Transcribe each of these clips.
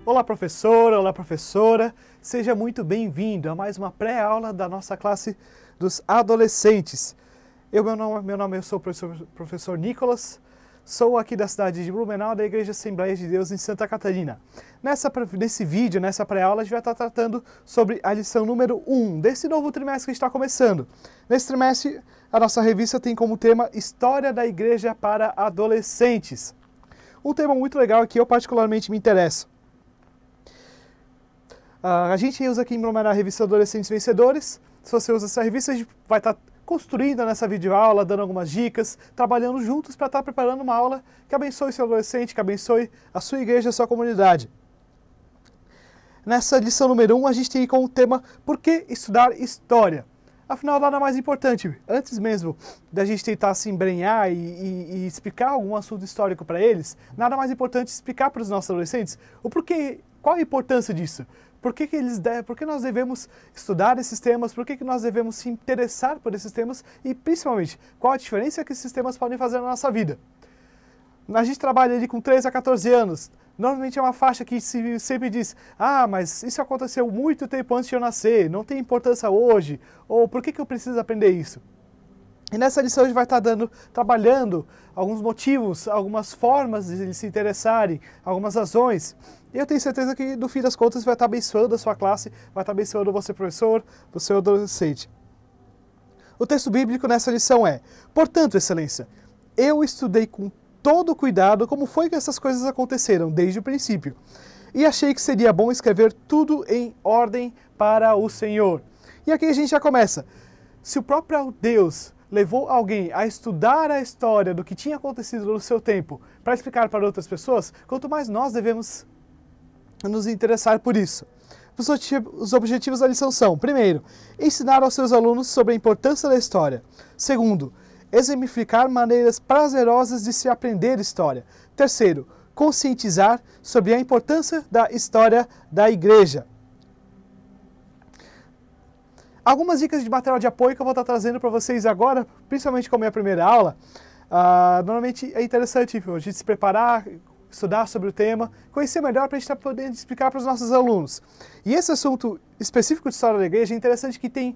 olá professora, seja muito bem-vindo a mais uma pré-aula da nossa classe dos adolescentes. Eu sou o professor Nicolas, sou aqui da cidade de Blumenau, da Igreja Assembleia de Deus em Santa Catarina. Nesse vídeo, nessa pré-aula, a gente vai estar tratando sobre a lição número 1 desse novo trimestre que está começando. Nesse trimestre, a nossa revista tem como tema História da Igreja para Adolescentes. Um tema muito legal que eu particularmente me interesso. A gente usa aqui em Blumenau a revista Adolescentes Vencedores. Se você usa essa revista, a gente vai estar construindo nessa videoaula, dando algumas dicas, trabalhando juntos para estar preparando uma aula que abençoe seu adolescente, que abençoe a sua igreja, a sua comunidade. Nessa lição número 1, a gente tem como tema Por que estudar História? Afinal, nada mais importante, antes mesmo da gente tentar se embrenhar e explicar algum assunto histórico para eles, nada mais importante explicar para os nossos adolescentes o porquê, qual a importância disso. Por que nós devemos estudar esses temas, por que nós devemos se interessar por esses temas e, principalmente, qual a diferença que esses temas podem fazer na nossa vida. A gente trabalha ali com 13 a 14 anos, normalmente é uma faixa que sempre diz mas isso aconteceu muito tempo antes de eu nascer, não tem importância hoje, ou por que eu preciso aprender isso? E nessa lição a gente vai estar trabalhando alguns motivos, algumas formas de eles se interessarem, algumas razões. E eu tenho certeza que, no fim das contas, vai estar abençoando a sua classe, vai estar abençoando você, professor, o seu adolescente. O texto bíblico nessa lição é: portanto, excelência, eu estudei com todo cuidado como foi que essas coisas aconteceram desde o princípio, e achei que seria bom escrever tudo em ordem para o Senhor. E aqui a gente já começa. Se o próprio Deus levou alguém a estudar a história do que tinha acontecido no seu tempo para explicar para outras pessoas, quanto mais nós devemos nos interessar por isso. Os objetivos da lição são: primeiro, ensinar aos seus alunos sobre a importância da história. Segundo, exemplificar maneiras prazerosas de se aprender história. Terceiro, conscientizar sobre a importância da história da igreja. Algumas dicas de material de apoio que eu vou estar trazendo para vocês agora, principalmente como é a primeira aula. Normalmente é interessante a gente se preparar, estudar sobre o tema, conhecer melhor para a gente estar podendo explicar para os nossos alunos. E esse assunto específico de história da igreja é interessante que tem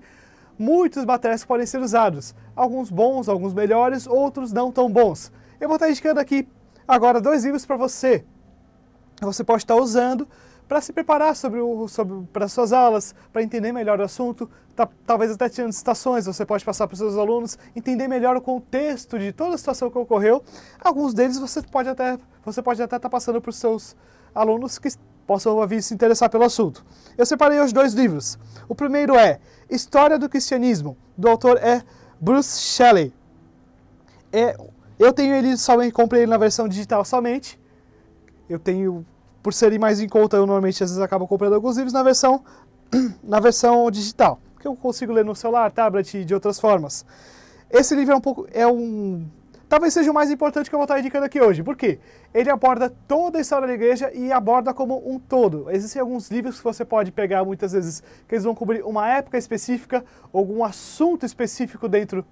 muitos materiais que podem ser usados. Alguns bons, alguns melhores, outros não tão bons. Eu vou estar indicando aqui agora 2 livros para você. Você pode estar usando para se preparar para as suas aulas, para entender melhor o assunto, talvez até tirando citações, você pode passar para os seus alunos, entender melhor o contexto de toda a situação que ocorreu. Alguns deles você pode até estar passando para os seus alunos que possam vir se interessar pelo assunto. Eu separei os 2 livros. O primeiro é História do Cristianismo, do autor é Bruce Shelley. Eu tenho ele comprei ele na versão digital somente. Por serem mais em conta, eu normalmente às vezes acabo comprando alguns livros na versão digital, que eu consigo ler no celular, tablet e de outras formas. Esse livro talvez seja o mais importante que eu vou estar indicando aqui hoje. Por quê? Ele aborda toda a história da igreja e aborda como um todo. Existem alguns livros que você pode pegar muitas vezes, que eles vão cobrir uma época específica, algum assunto específico dentro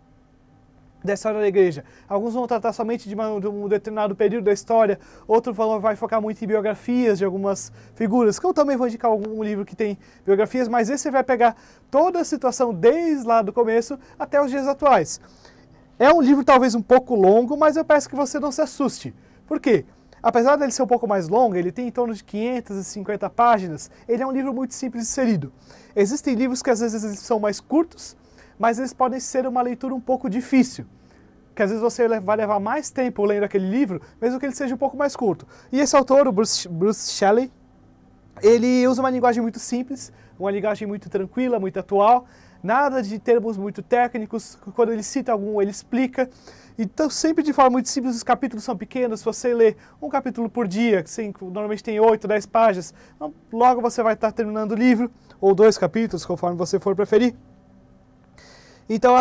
da história da igreja. Alguns vão tratar somente de um determinado período da história, outro vai focar muito em biografias de algumas figuras, que eu também vou indicar algum livro que tem biografias, mas esse vai pegar toda a situação desde lá do começo até os dias atuais. É um livro talvez um pouco longo, mas eu peço que você não se assuste. Por quê? Apesar dele ser um pouco mais longo, ele tem em torno de 550 páginas, ele é um livro muito simples de ser lido. Existem livros que às vezes eles são mais curtos, mas eles podem ser uma leitura um pouco difícil, que às vezes você vai levar mais tempo lendo aquele livro, mesmo que ele seja um pouco mais curto. E esse autor, o Bruce Shelley, ele usa uma linguagem muito simples, uma linguagem muito tranquila, muito atual, nada de termos muito técnicos, quando ele cita algum, ele explica. Então, sempre de forma muito simples, os capítulos são pequenos, se você lê um capítulo por dia, que normalmente tem 8, 10 páginas, logo você vai estar terminando o livro, ou 2 capítulos, conforme você for preferir. Então,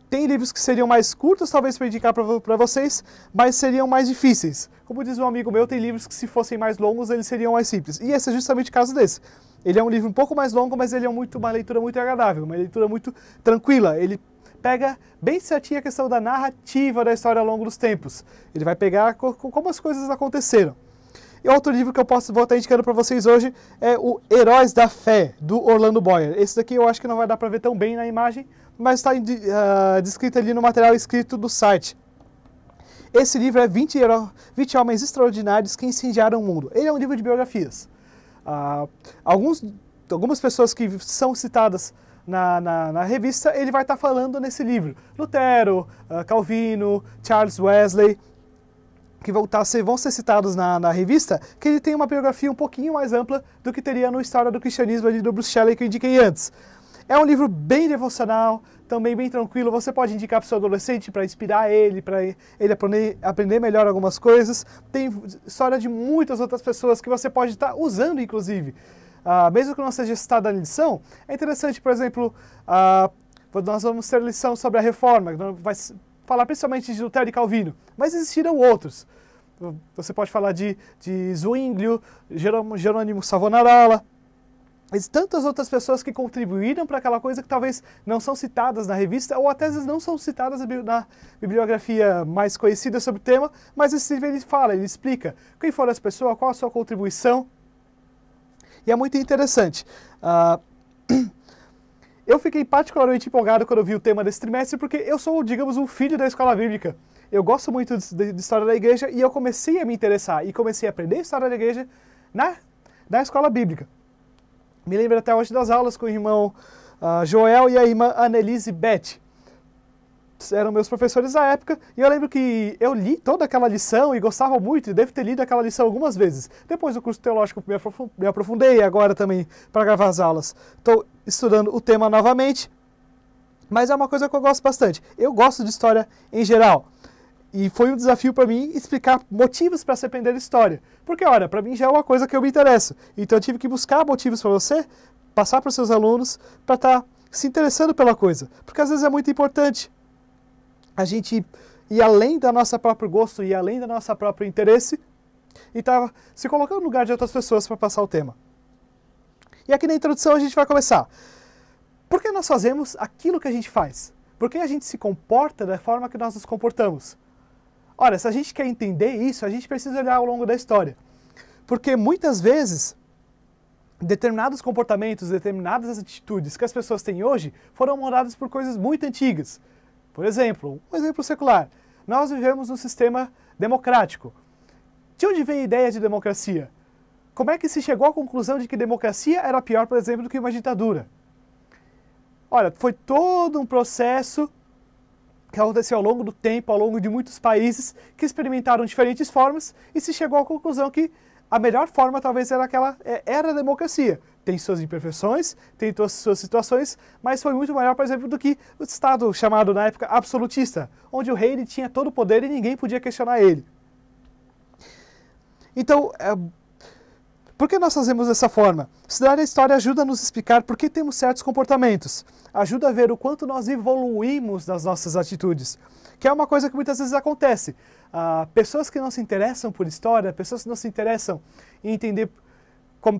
tem livros que seriam mais curtos, talvez para indicar para vocês, mas seriam mais difíceis. Como diz um amigo meu, tem livros que se fossem mais longos, eles seriam mais simples. E esse é justamente o caso desse. Ele é um livro um pouco mais longo, mas ele é uma leitura muito agradável, uma leitura muito tranquila. Ele pega bem certinho a questão da narrativa da história ao longo dos tempos. Ele vai pegar como as coisas aconteceram. E outro livro que vou estar indicando para vocês hoje é o Heróis da Fé, do Orlando Boyer. Esse daqui eu acho que não vai dar para ver tão bem na imagem, mas está descrito ali no material escrito do site. Esse livro é 20 homens extraordinários que incendiaram o mundo. Ele é um livro de biografias. Algumas pessoas que são citadas na revista, ele vai estar falando nesse livro. Lutero, Calvino, Charles Wesley, que vão ser citados na revista, que ele tem uma biografia um pouquinho mais ampla do que teria no História do Cristianismo ali do Bruce Shelley que eu indiquei antes. É um livro bem devocional, também bem tranquilo. Você pode indicar para o seu adolescente para inspirar ele, para ele aprender melhor algumas coisas. Tem história de muitas outras pessoas que você pode estar usando, inclusive. Mesmo que não seja citada na lição, é interessante, por exemplo, nós vamos ter lição sobre a Reforma, vai falar principalmente de Lutero e Calvino, mas existiram outros. Você pode falar de Zwinglio, Jerônimo Savonarola, e tantas outras pessoas que contribuíram para aquela coisa que talvez não são citadas na revista, ou até às vezes não são citadas na bibliografia mais conhecida sobre o tema, mas esse livro ele explica quem foram as pessoas, qual a sua contribuição, e é muito interessante. Eu fiquei particularmente empolgado quando eu vi o tema desse trimestre, porque eu sou, digamos, um filho da escola bíblica. Eu gosto muito de história da igreja e eu comecei a me interessar e comecei a aprender história da igreja na escola bíblica. Me lembro até hoje das aulas com o irmão Joel e a irmã Annelise Beth. Eram meus professores da época, e eu lembro que eu li toda aquela lição e gostava muito, e devo ter lido aquela lição algumas vezes. Depois do curso teológico me aprofundei, agora também para gravar as aulas. Estou estudando o tema novamente, mas é uma coisa que eu gosto bastante. Eu gosto de história em geral, e foi um desafio para mim explicar motivos para se aprender história. Porque, olha, para mim já é uma coisa que eu me interesso. Então eu tive que buscar motivos para você, passar para os seus alunos, para estar se interessando pela coisa. Porque às vezes é muito importante a gente ir além da nossa próprio gosto e além da nossa próprio interesse e estar se colocando no lugar de outras pessoas para passar o tema. E aqui na introdução a gente vai começar. Por que nós fazemos aquilo que a gente faz? Por que a gente se comporta da forma que nós nos comportamos? Ora, se a gente quer entender isso, a gente precisa olhar ao longo da história. Porque muitas vezes determinados comportamentos, determinadas atitudes que as pessoas têm hoje foram moldadas por coisas muito antigas. Por exemplo, um exemplo secular. Nós vivemos num sistema democrático. De onde veio a ideia de democracia? Como é que se chegou à conclusão de que democracia era pior, por exemplo, do que uma ditadura? Olha, foi todo um processo que aconteceu ao longo do tempo, ao longo de muitos países, que experimentaram diferentes formas e se chegou à conclusão que a melhor forma talvez era a democracia. Tem suas imperfeições, tem suas situações, mas foi muito melhor, por exemplo, do que o Estado chamado na época absolutista, onde o rei ele tinha todo o poder e ninguém podia questionar ele. Então, por que nós fazemos dessa forma? Estudar a história ajuda a nos explicar por que temos certos comportamentos, ajuda a ver o quanto nós evoluímos nas nossas atitudes, que é uma coisa que muitas vezes acontece. Pessoas que não se interessam por história, pessoas que não se interessam em entender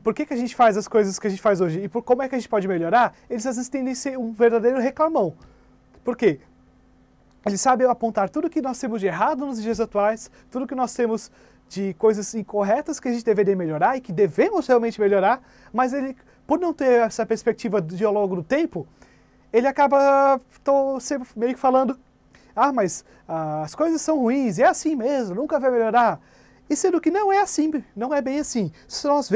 por que a gente faz as coisas que a gente faz hoje e por como é que a gente pode melhorar, eles às vezes tendem a ser um verdadeiro reclamão. Por quê? Eles sabem apontar tudo que nós temos de errado nos dias atuais, tudo que nós temos de coisas incorretas que a gente deveria melhorar e que devemos realmente melhorar, mas ele, por não ter essa perspectiva de ao longo do tempo, ele acaba sempre meio que falando: mas as coisas são ruins, é assim mesmo, nunca vai melhorar. E sendo que não é assim, não é bem assim. Se nós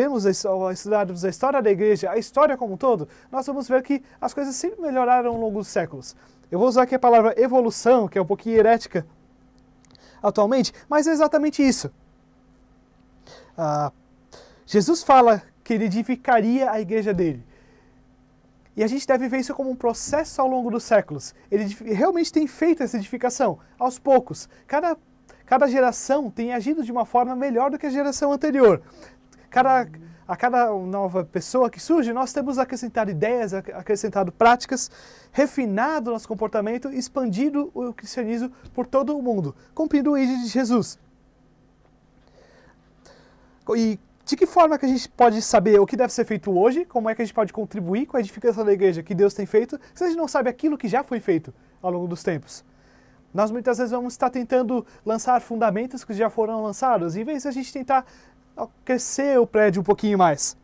estudarmos a história da igreja, a história como um todo, nós vamos ver que as coisas sempre melhoraram ao longo dos séculos. Eu vou usar aqui a palavra evolução, que é um pouquinho herética atualmente, mas é exatamente isso. Jesus fala que ele edificaria a igreja dele. E a gente deve ver isso como um processo ao longo dos séculos. Ele realmente tem feito essa edificação, aos poucos. Cada geração tem agido de uma forma melhor do que a geração anterior. A cada nova pessoa que surge, nós temos acrescentado ideias, acrescentado práticas, refinado nosso comportamento, expandido o cristianismo por todo o mundo, cumprindo o ID de Jesus. E de que forma que a gente pode saber o que deve ser feito hoje, como é que a gente pode contribuir com a edificação da igreja que Deus tem feito, se a gente não sabe aquilo que já foi feito ao longo dos tempos? Nós muitas vezes vamos estar tentando lançar fundamentos que já foram lançados, em vez de a gente tentar crescer o prédio um pouquinho mais.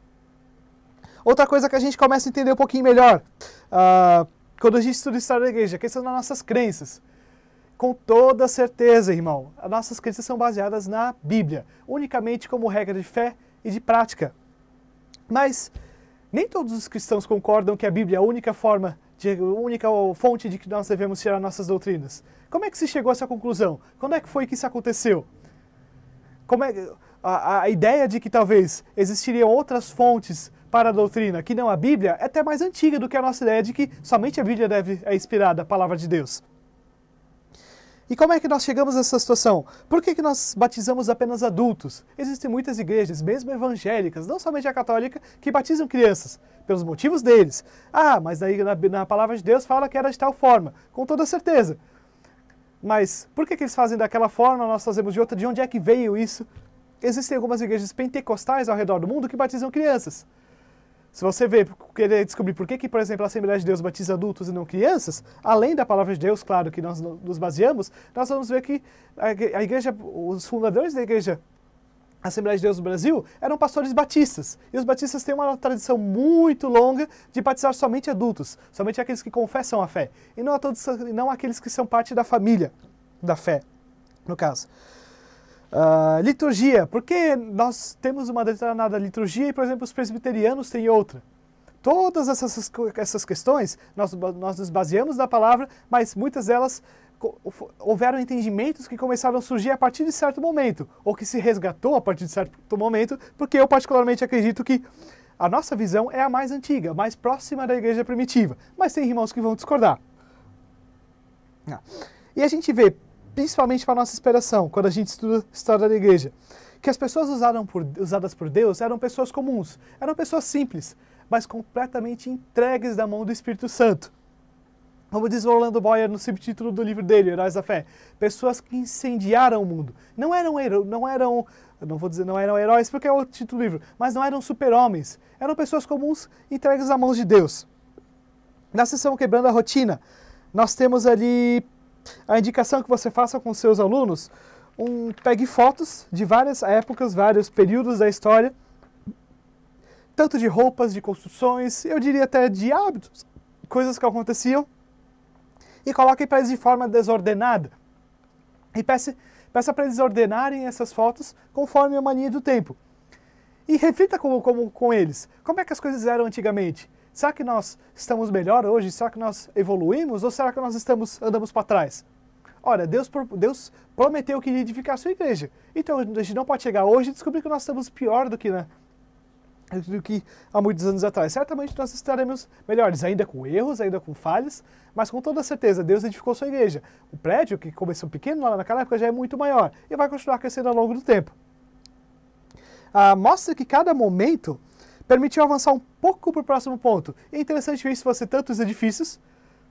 Outra coisa que a gente começa a entender um pouquinho melhor, quando a gente estuda a história da igreja, a questão das nossas crenças. Com toda certeza, irmão, as nossas crenças são baseadas na Bíblia, unicamente como regra de fé e de prática. Mas nem todos os cristãos concordam que a Bíblia é a única fonte de que nós devemos tirar nossas doutrinas. Como é que se chegou a essa conclusão? Quando é que foi que isso aconteceu? A ideia de que talvez existiriam outras fontes para a doutrina que não a Bíblia é até mais antiga do que a nossa ideia de que somente a Bíblia é inspirada, a palavra de Deus. E como é que nós chegamos a essa situação? Por que nós batizamos apenas adultos? Existem muitas igrejas, mesmo evangélicas, não somente a católica, que batizam crianças, pelos motivos deles. Mas daí na palavra de Deus fala que era de tal forma, com toda certeza. Mas por que eles fazem daquela forma, nós fazemos de outra? De onde é que veio isso? Existem algumas igrejas pentecostais ao redor do mundo que batizam crianças. Se você querer descobrir por que, por exemplo, a Assembleia de Deus batiza adultos e não crianças, além da palavra de Deus, claro, que nós nos baseamos, nós vamos ver que a igreja, os fundadores da igreja Assembleia de Deus do Brasil eram pastores batistas. E os batistas têm uma tradição muito longa de batizar somente adultos, somente aqueles que confessam a fé, e não aqueles que são parte da família da fé, no caso. Liturgia. Por que nós temos uma determinada liturgia e, por exemplo, os presbiterianos têm outra? Todas essas questões, nós nos baseamos na palavra, mas muitas delas houveram entendimentos que começaram a surgir a partir de certo momento, ou que se resgatou a partir de certo momento, porque eu particularmente acredito que a nossa visão é a mais antiga, mais próxima da igreja primitiva, mas tem irmãos que vão discordar. E a gente vê, principalmente para a nossa inspiração, quando a gente estuda a história da igreja, que as pessoas usadas por Deus eram pessoas comuns, eram pessoas simples, mas completamente entregues na mão do Espírito Santo. Como diz Orlando Boyer no subtítulo do livro dele, Heróis da Fé, pessoas que incendiaram o mundo. Não eram heróis porque é o título do livro, mas não eram super-homens, eram pessoas comuns entregues nas mãos de Deus. Na sessão Quebrando a Rotina, nós temos ali a indicação que você faça com seus alunos, pegue fotos de várias épocas, vários períodos da história, tanto de roupas, de construções, eu diria até de hábitos, coisas que aconteciam, e coloque para eles de forma desordenada. E peça para eles ordenarem essas fotos conforme a mania do tempo. E reflita com eles, como é que as coisas eram antigamente? Será que nós estamos melhor hoje? Será que nós evoluímos? Ou será que nós andamos para trás? Ora, Deus prometeu que iria edificar a sua igreja. Então a gente não pode chegar hoje e descobrir que nós estamos pior do que há muitos anos atrás. Certamente nós estaremos melhores, ainda com erros, ainda com falhas, mas com toda certeza Deus edificou sua igreja. O prédio, que começou pequeno lá naquela época, já é muito maior e vai continuar crescendo ao longo do tempo. Mostra que cada momento permitiu avançar um pouco para o próximo ponto. E é interessante ver se você tanto os edifícios,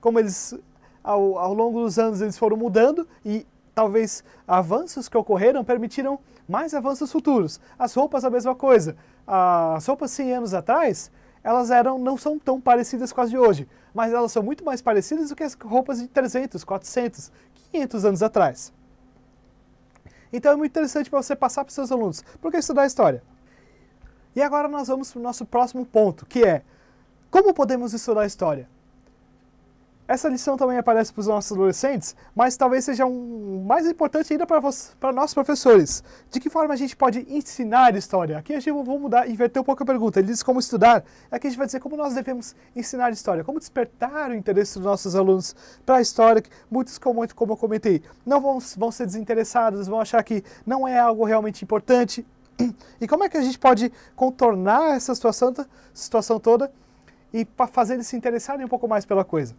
como eles, ao longo dos anos, eles foram mudando e talvez avanços que ocorreram permitiram mais avanços futuros. As roupas, a mesma coisa. As roupas 100 anos atrás, elas não são tão parecidas com as de hoje, mas elas são muito mais parecidas do que as roupas de 300, 400, 500 anos atrás. Então é muito interessante para você passar para os seus alunos. Por que estudar a história? E agora nós vamos para o nosso próximo ponto, que é como podemos estudar a história? Essa lição também aparece para os nossos adolescentes, mas talvez seja mais importante ainda para nós professores. De que forma a gente pode ensinar história? Aqui a gente vai inverter um pouco a pergunta. Ele diz como estudar, aqui a gente vai dizer como nós devemos ensinar história, como despertar o interesse dos nossos alunos para a história. Muitos, como eu comentei, não vão ser desinteressados, vão achar que não é algo realmente importante. E como é que a gente pode contornar essa situação toda e fazer eles se interessarem um pouco mais pela coisa?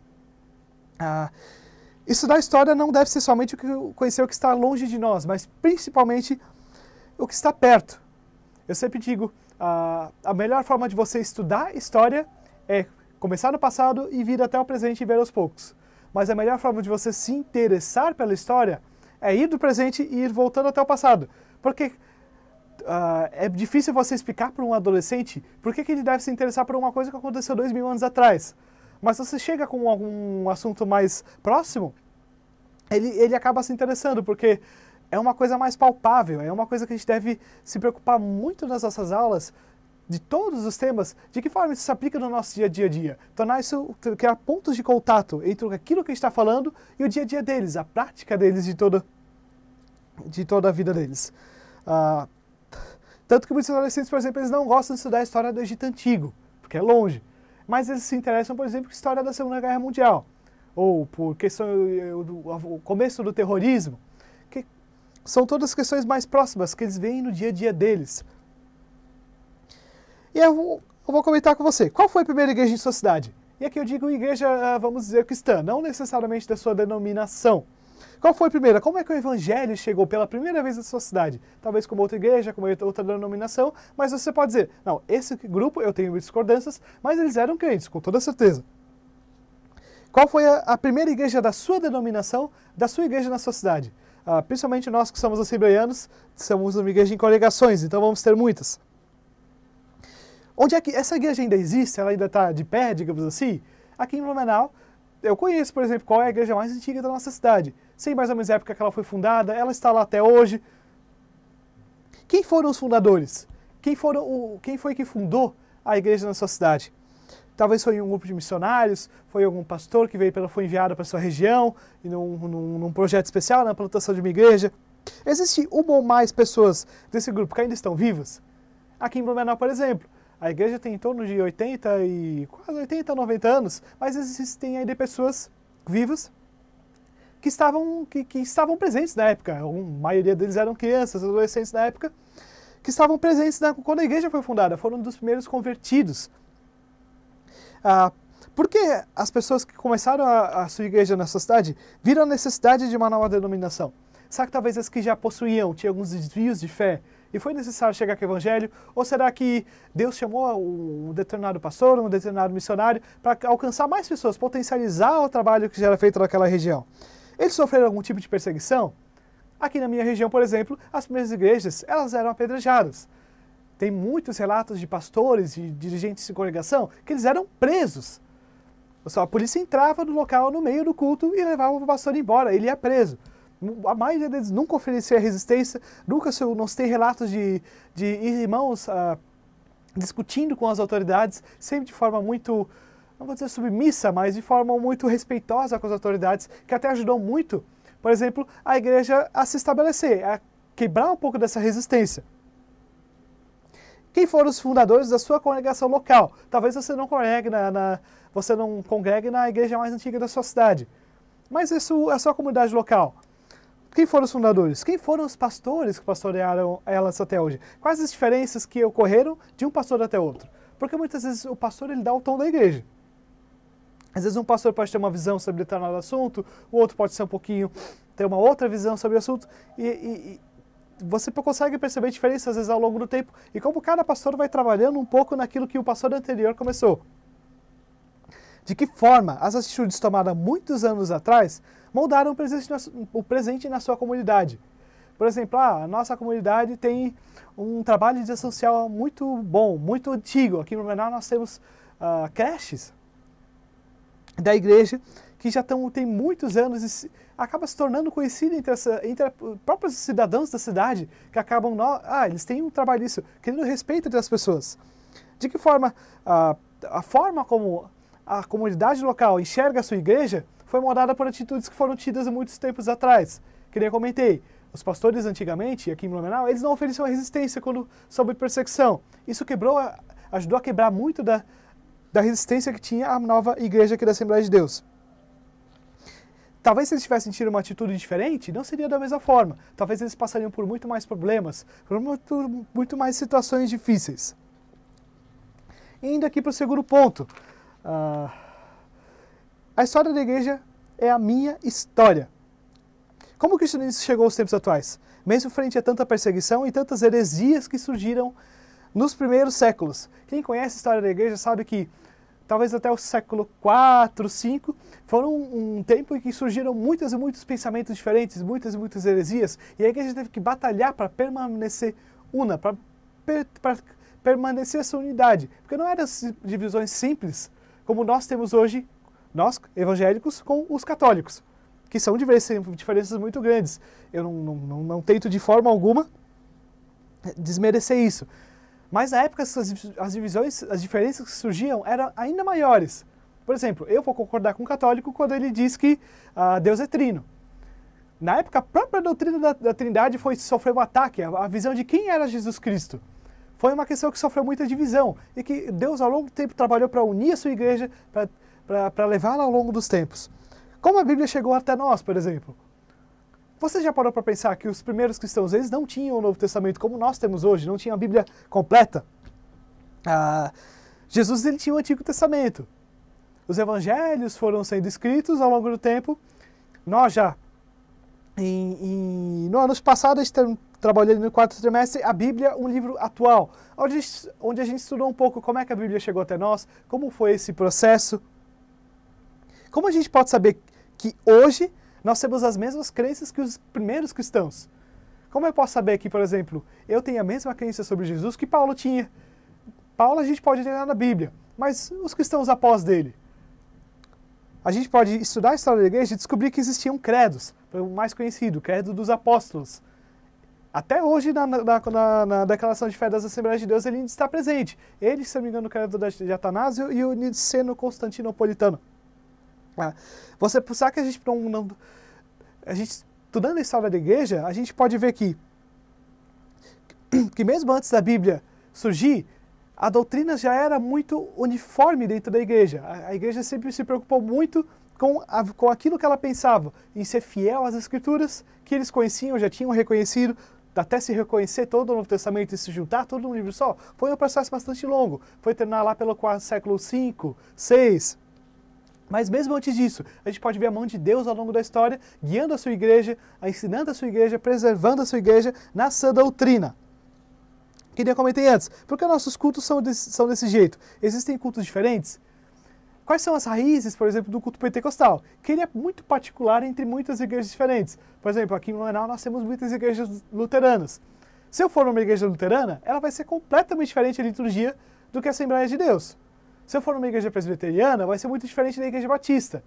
Estudar história não deve ser somente conhecer o que está longe de nós, mas principalmente o que está perto. Eu sempre digo, a melhor forma de você estudar história é começar no passado e vir até o presente e ver aos poucos. Mas a melhor forma de você se interessar pela história é ir do presente e ir voltando até o passado. Porque é difícil você explicar para um adolescente por que ele deve se interessar por uma coisa que aconteceu 2000 anos atrás. Mas se você chega com algum assunto mais próximo, ele acaba se interessando, porque é uma coisa mais palpável, é uma coisa que a gente deve se preocupar muito nas nossas aulas, de todos os temas, de que forma isso se aplica no nosso dia a dia. Tornar isso, criar pontos de contato entre aquilo que a gente está falando e o dia a dia deles, a prática deles de toda a vida deles. Tanto que muitos adolescentes, por exemplo, eles não gostam de estudar a história do Egito Antigo, porque é longe. Mas eles se interessam, por exemplo, por história da Segunda Guerra Mundial, ou por questão o começo do terrorismo, que são todas questões mais próximas, que eles veem no dia a dia deles. E eu vou comentar com você, qual foi a primeira igreja em sua cidade? E aqui eu digo igreja, vamos dizer, cristã, não necessariamente da sua denominação. Qual foi a primeira? Como é que o evangelho chegou pela primeira vez na sua cidade? Talvez como outra igreja, como outra denominação, mas você pode dizer, não, esse grupo eu tenho discordâncias, mas eles eram crentes, com toda certeza. Qual foi a primeira igreja da sua denominação, da sua igreja na sua cidade? Principalmente nós que somos assembleianos, somos uma igreja em congregações, então vamos ter muitas. Onde é que essa igreja ainda existe? Ela ainda está de pé, digamos assim? Aqui em Blumenau, eu conheço, por exemplo, qual é a igreja mais antiga da nossa cidade. Sei mais ou menos a época que ela foi fundada, ela está lá até hoje. Quem foram os fundadores? Quem foi que fundou a igreja na sua cidade? Talvez foi um grupo de missionários, foi algum pastor que foi enviado para a sua região, e num projeto especial, na plantação de uma igreja. Existe uma ou mais pessoas desse grupo que ainda estão vivas? Aqui em Blumenau, por exemplo, a igreja tem em torno de quase 80, 90 anos, mas existem ainda pessoas vivas que estavam presentes na época. A maioria deles eram crianças, adolescentes na época, que estavam presentes quando a igreja foi fundada, foram um dos primeiros convertidos. Porque as pessoas que começaram a sua igreja na sua cidade viram a necessidade de uma nova denominação. Será que talvez as que já possuíam tinham alguns desvios de fé e foi necessário chegar com o evangelho? Ou será que Deus chamou um determinado pastor, um determinado missionário para alcançar mais pessoas, potencializar o trabalho que já era feito naquela região? Eles sofreram algum tipo de perseguição? Aqui na minha região, por exemplo, as primeiras igrejas, elas eram apedrejadas. Tem muitos relatos de pastores e dirigentes de congregação que eles eram presos. A polícia entrava no local no meio do culto e levava o pastor embora, ele ia preso. A maioria deles nunca oferecia resistência, nunca não se tem relatos de irmãos discutindo com as autoridades, sempre de forma muito, não vou dizer submissa, mas de forma muito respeitosa com as autoridades, que até ajudou muito, por exemplo, a igreja a se estabelecer, a quebrar um pouco dessa resistência. Quem foram os fundadores da sua congregação local? Talvez você não congregue na igreja mais antiga da sua cidade, mas isso é a sua comunidade local. Quem foram os fundadores? Quem foram os pastores que pastorearam elas até hoje? Quais as diferenças que ocorreram de um pastor até outro? Porque muitas vezes o pastor ele dá o tom da igreja. Às vezes um pastor pode ter uma visão sobre determinado assunto, o outro pode ser ter uma outra visão sobre o assunto, e você consegue perceber diferenças às vezes ao longo do tempo, e como cada pastor vai trabalhando um pouco naquilo que o pastor anterior começou. De que forma as atitudes tomadas muitos anos atrás moldaram o presente na sua comunidade. Por exemplo, a nossa comunidade tem um trabalho de ação social muito bom, muito antigo. Aqui no Blumenau nós temos creches da igreja que já tem muitos anos e acaba se tornando conhecido entre os próprios cidadãos da cidade, que acabam, eles têm um trabalho disso, querendo respeito das pessoas. De que forma, a forma como a comunidade local enxerga a sua igreja foi moldada por atitudes que foram tidas há muitos tempos atrás. Que nem eu comentei, os pastores antigamente, aqui em Blumenau, eles não ofereciam resistência sob perseguição. Isso ajudou a quebrar muito da resistência que tinha a nova igreja aqui da Assembleia de Deus. Talvez se eles tivessem tido uma atitude diferente, não seria da mesma forma. Talvez eles passariam por muito mais problemas, por muito mais situações difíceis. Indo aqui para o segundo ponto. A história da igreja é a minha história. Como o cristianismo chegou aos tempos atuais? Mesmo frente a tanta perseguição e tantas heresias que surgiram nos primeiros séculos. Quem conhece a história da igreja sabe que talvez até o século IV, V, foram um tempo em que surgiram muitos e muitos pensamentos diferentes, muitas e muitas heresias, e a igreja teve que batalhar para permanecer una, para permanecer essa unidade. Porque não eram divisões simples, como nós temos hoje, nós evangélicos, com os católicos. que são diferenças muito grandes. Eu não tento de forma alguma desmerecer isso. Mas na época as divisões, as diferenças que surgiam eram ainda maiores. Por exemplo, eu vou concordar com o católico quando ele diz que Deus é trino. Na época, a própria doutrina da Trindade sofreu um ataque, a visão de quem era Jesus Cristo. Foi uma questão que sofreu muita divisão e que Deus ao longo do tempo trabalhou para unir a sua igreja, para levá-la ao longo dos tempos. Como a Bíblia chegou até nós, por exemplo? Você já parou para pensar que os primeiros cristãos, eles não tinham o Novo Testamento como nós temos hoje, não tinham a Bíblia completa? Jesus ele tinha o Antigo Testamento. Os evangelhos foram sendo escritos ao longo do tempo. Nós já, no ano passado, a gente trabalhando no 4º trimestre, a Bíblia, um livro atual, onde a gente estudou um pouco como é que a Bíblia chegou até nós, como foi esse processo. Como a gente pode saber que hoje nós temos as mesmas crenças que os primeiros cristãos? Como eu posso saber que, por exemplo, eu tenho a mesma crença sobre Jesus que Paulo tinha? Paulo a gente pode ler na Bíblia, mas os cristãos após dele? A gente pode estudar a história da igreja e descobrir que existiam credos. O mais conhecido, o credo dos apóstolos. Até hoje, na Declaração de Fé das Assembleias de Deus, ele ainda está presente. Ele, se não me engano, o credo de Atanásio e o Niceno-Constantinopolitano. Você sabe que a gente estudando a história da igreja, a gente pode ver que mesmo antes da Bíblia surgir, a doutrina já era muito uniforme dentro da igreja. A igreja sempre se preocupou muito com aquilo que ela pensava, em ser fiel às Escrituras, que eles conheciam, já tinham reconhecido, até se reconhecer todo o Novo Testamento e se juntar todo um livro só. Foi um processo bastante longo. Foi terminar lá pelo século V, VI. Mas mesmo antes disso, a gente pode ver a mão de Deus ao longo da história, guiando a sua igreja, ensinando a sua igreja, preservando a sua igreja na sã doutrina. Que nem eu comentei antes, porque nossos cultos são desse jeito. Existem cultos diferentes? Quais são as raízes, por exemplo, do culto pentecostal? Que ele é muito particular entre muitas igrejas diferentes. Por exemplo, aqui em Blumenau nós temos muitas igrejas luteranas. Se eu for numa igreja luterana, ela vai ser completamente diferente a liturgia do que a Assembleia de Deus. Se eu for numa igreja presbiteriana, vai ser muito diferente da igreja batista.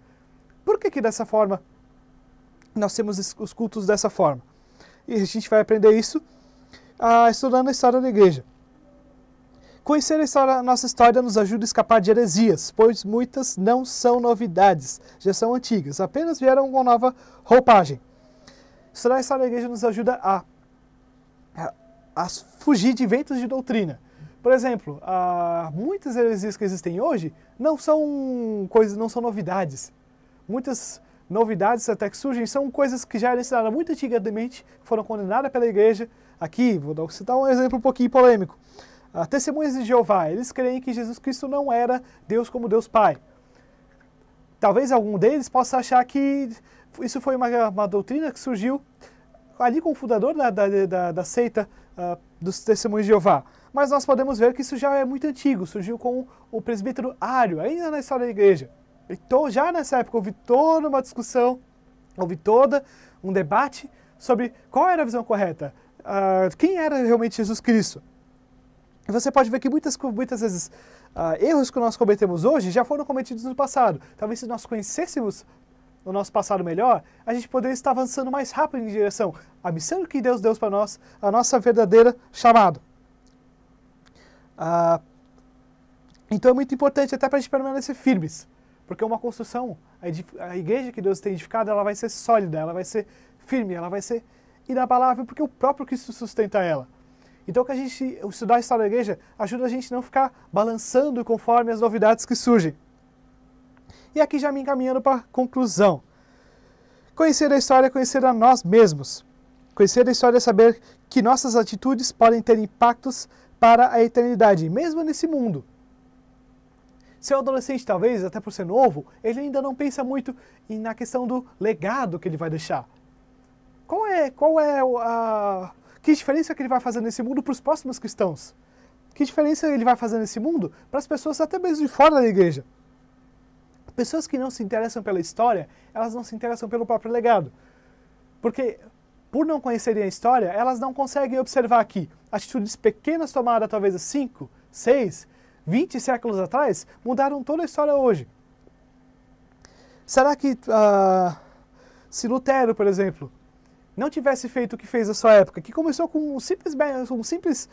Por que dessa forma nós temos os cultos dessa forma? E a gente vai aprender isso estudando a história da igreja. Conhecer a nossa história nos ajuda a escapar de heresias, pois muitas não são novidades, já são antigas, apenas vieram com nova roupagem. Estudar a história da igreja nos ajuda a fugir de ventos de doutrina. Por exemplo, muitas heresias que existem hoje não são novidades. Muitas novidades até que surgem são coisas que já eram ensinadas muito antigamente, foram condenadas pela igreja. Aqui, vou citar um exemplo um pouquinho polêmico. Testemunhas de Jeová, eles creem que Jesus Cristo não era Deus como Deus Pai. Talvez algum deles possa achar que isso foi uma doutrina que surgiu ali com o fundador da seita dos Testemunhos de Jeová. Mas nós podemos ver que isso já é muito antigo, surgiu com o presbítero Ário, ainda na história da igreja. Então, já nessa época houve toda uma discussão, houve todo um debate sobre qual era a visão correta, quem era realmente Jesus Cristo. E você pode ver que muitas vezes erros que nós cometemos hoje já foram cometidos no passado. Talvez se nós conhecêssemos o nosso passado melhor, a gente poderia estar avançando mais rápido em direção à missão que Deus deu para nós, a nossa verdadeira chamada. Então é muito importante até para a gente permanecer firmes, porque uma construção, a igreja que Deus tem edificado, ela vai ser sólida, ela vai ser firme, ela vai ser inabalável, porque o próprio Cristo sustenta ela. Então que a gente estudar a história da igreja ajuda a gente a não ficar balançando conforme as novidades que surgem. E aqui já me encaminhando para a conclusão. Conhecer a história é conhecer a nós mesmos. Conhecer a história é saber que nossas atitudes podem ter impactos para a eternidade, mesmo nesse mundo. Seu adolescente, talvez, até por ser novo, ele ainda não pensa muito na questão do legado que ele vai deixar. Que diferença que ele vai fazer nesse mundo para os próximos cristãos? Que diferença ele vai fazer nesse mundo para as pessoas até mesmo de fora da igreja? Pessoas que não se interessam pela história, elas não se interessam pelo próprio legado. Porque, por não conhecerem a história, elas não conseguem observar aqui atitudes pequenas tomadas talvez há 5, 6, 20 séculos atrás, mudaram toda a história hoje. Será Se Lutero, por exemplo, não tivesse feito o que fez na sua época, que começou com um simples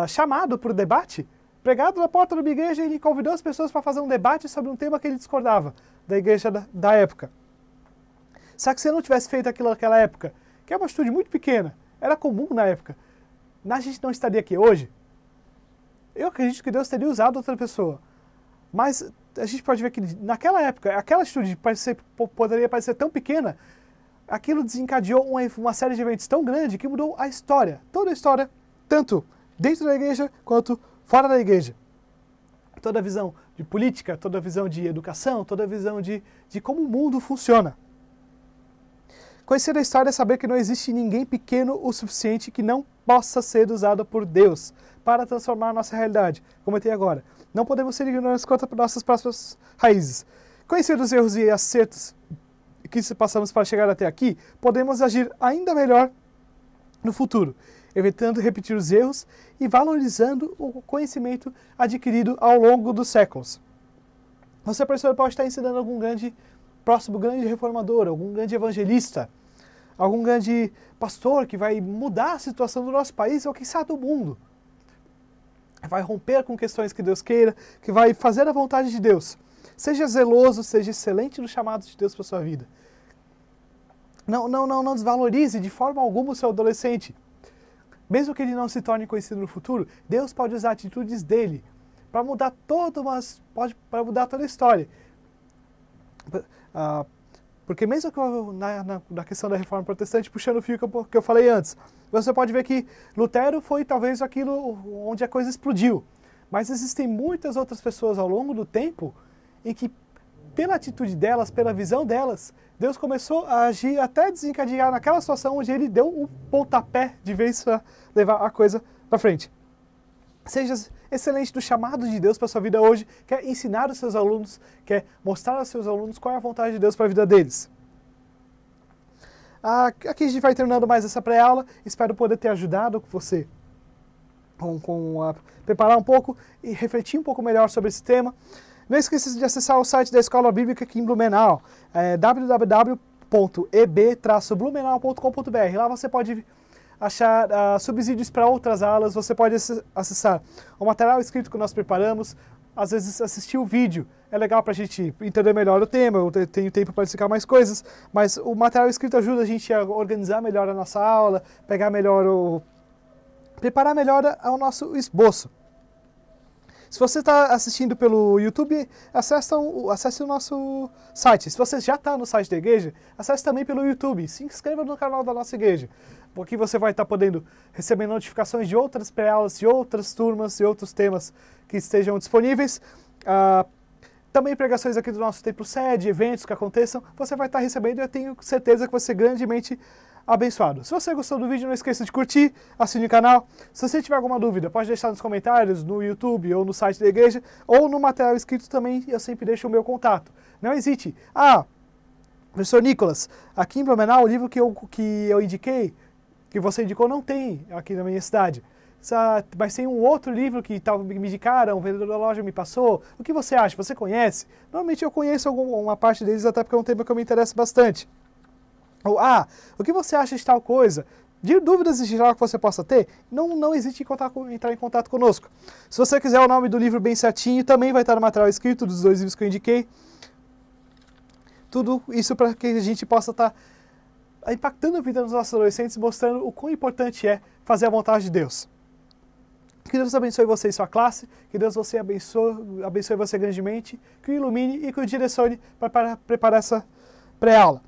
chamado para o debate, pregado na porta de uma igreja, ele convidou as pessoas para fazer um debate sobre um tema que ele discordava da igreja da época. Só que se ele não tivesse feito aquilo naquela época, que é uma atitude muito pequena, era comum na época, a gente não estaria aqui hoje. Eu acredito que Deus teria usado outra pessoa. Mas a gente pode ver que naquela época, aquela atitude poderia parecer tão pequena, aquilo desencadeou uma série de eventos tão grande que mudou a história, toda a história, tanto dentro da igreja quanto fora da igreja. Toda a visão de política, toda a visão de educação, toda a visão de como o mundo funciona. Conhecer a história é saber que não existe ninguém pequeno o suficiente que não possa ser usado por Deus para transformar a nossa realidade, como eu tenho agora. Não podemos ser ignorantes quanto às nossas próprias raízes. Conhecer os erros e acertos que passamos para chegar até aqui, podemos agir ainda melhor no futuro, evitando repetir os erros e valorizando o conhecimento adquirido ao longo dos séculos. Você, professor, pode estar ensinando algum próximo grande reformador, algum grande evangelista, algum grande pastor que vai mudar a situação do nosso país ou quem sabe do mundo. Vai romper com questões que Deus queira, que vai fazer a vontade de Deus. Seja zeloso, seja excelente no chamado de Deus para a sua vida. Não desvalorize de forma alguma o seu adolescente. Mesmo que ele não se torne conhecido no futuro, Deus pode usar atitudes dele para mudar toda a história. Porque mesmo que na questão da reforma protestante, puxando o fio que eu falei antes, você pode ver que Lutero foi talvez aquilo onde a coisa explodiu. Mas existem muitas outras pessoas ao longo do tempo em que, pela atitude delas, pela visão delas, Deus começou a agir até desencadear naquela situação onde ele deu um pontapé de vez para levar a coisa para frente. Seja excelente do chamado de Deus para a sua vida hoje, quer ensinar os seus alunos, quer mostrar aos seus alunos qual é a vontade de Deus para a vida deles. Aqui a gente vai terminando mais essa pré-aula, espero poder ter ajudado você a preparar um pouco e refletir um pouco melhor sobre esse tema. Não esqueça de acessar o site da Escola Bíblica aqui em Blumenau, www.eb-blumenau.com.br. Lá você pode achar subsídios para outras aulas, você pode acessar o material escrito que nós preparamos, às vezes assistir o vídeo, é legal para a gente entender melhor o tema, eu tenho tempo para explicar mais coisas, mas o material escrito ajuda a gente a organizar melhor a nossa aula, preparar melhor o nosso esboço. Se você está assistindo pelo YouTube, acesse o nosso site. Se você já está no site da igreja, acesse também pelo YouTube. Se inscreva no canal da nossa igreja. Aqui você vai estar podendo receber notificações de outras pré-aulas, de outras turmas e outros temas que estejam disponíveis. Também pregações aqui do nosso templo sede, eventos que aconteçam, você vai estar recebendo e eu tenho certeza que você é grandemente abençoado. Se você gostou do vídeo, não esqueça de curtir, assine o canal. Se você tiver alguma dúvida, pode deixar nos comentários, no YouTube ou no site da igreja, ou no material escrito também, eu sempre deixo o meu contato. Não hesite. Professor Nicolas, aqui em Blumenau, o livro que eu indiquei, que você indicou, não tem aqui na minha cidade. Mas tem um outro livro que me indicaram, um vendedor da loja me passou. O que você acha? Você conhece? Normalmente eu conheço uma parte deles, até porque é um tema que eu me interesso bastante. Ou, o que você acha de tal coisa? De dúvidas em geral que você possa ter, não hesite em entrar em contato conosco. Se você quiser o nome do livro bem certinho, também vai estar no material escrito dos 2 livros que eu indiquei. Tudo isso para que a gente possa estar impactando a vida dos nossos adolescentes, mostrando o quão importante é fazer a vontade de Deus. Que Deus abençoe você e sua classe, que Deus abençoe você grandemente, que o ilumine e que o direcione para preparar essa pré-aula.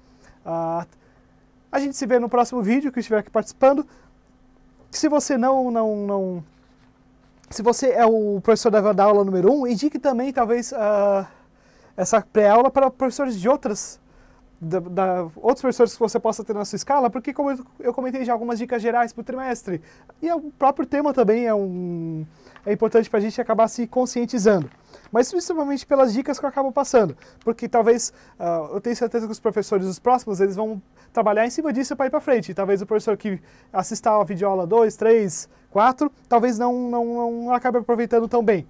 A gente se vê no próximo vídeo, que estiver aqui participando. Se você se você é o professor da aula número 1, indique também, talvez, essa pré-aula para professores de outros professores que você possa ter na sua escala, porque como eu comentei já algumas dicas gerais para o trimestre, e o próprio tema também é importante para a gente acabar se conscientizando. Mas principalmente pelas dicas que eu acabo passando, porque talvez, eu tenho certeza que os professores dos próximos, eles vão trabalhar em cima disso para ir para frente. Talvez o professor que assista a videoaula 2, 3, 4, talvez não acabe aproveitando tão bem.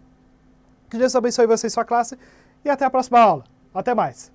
Que Deus abençoe você e sua classe, e até a próxima aula. Até mais!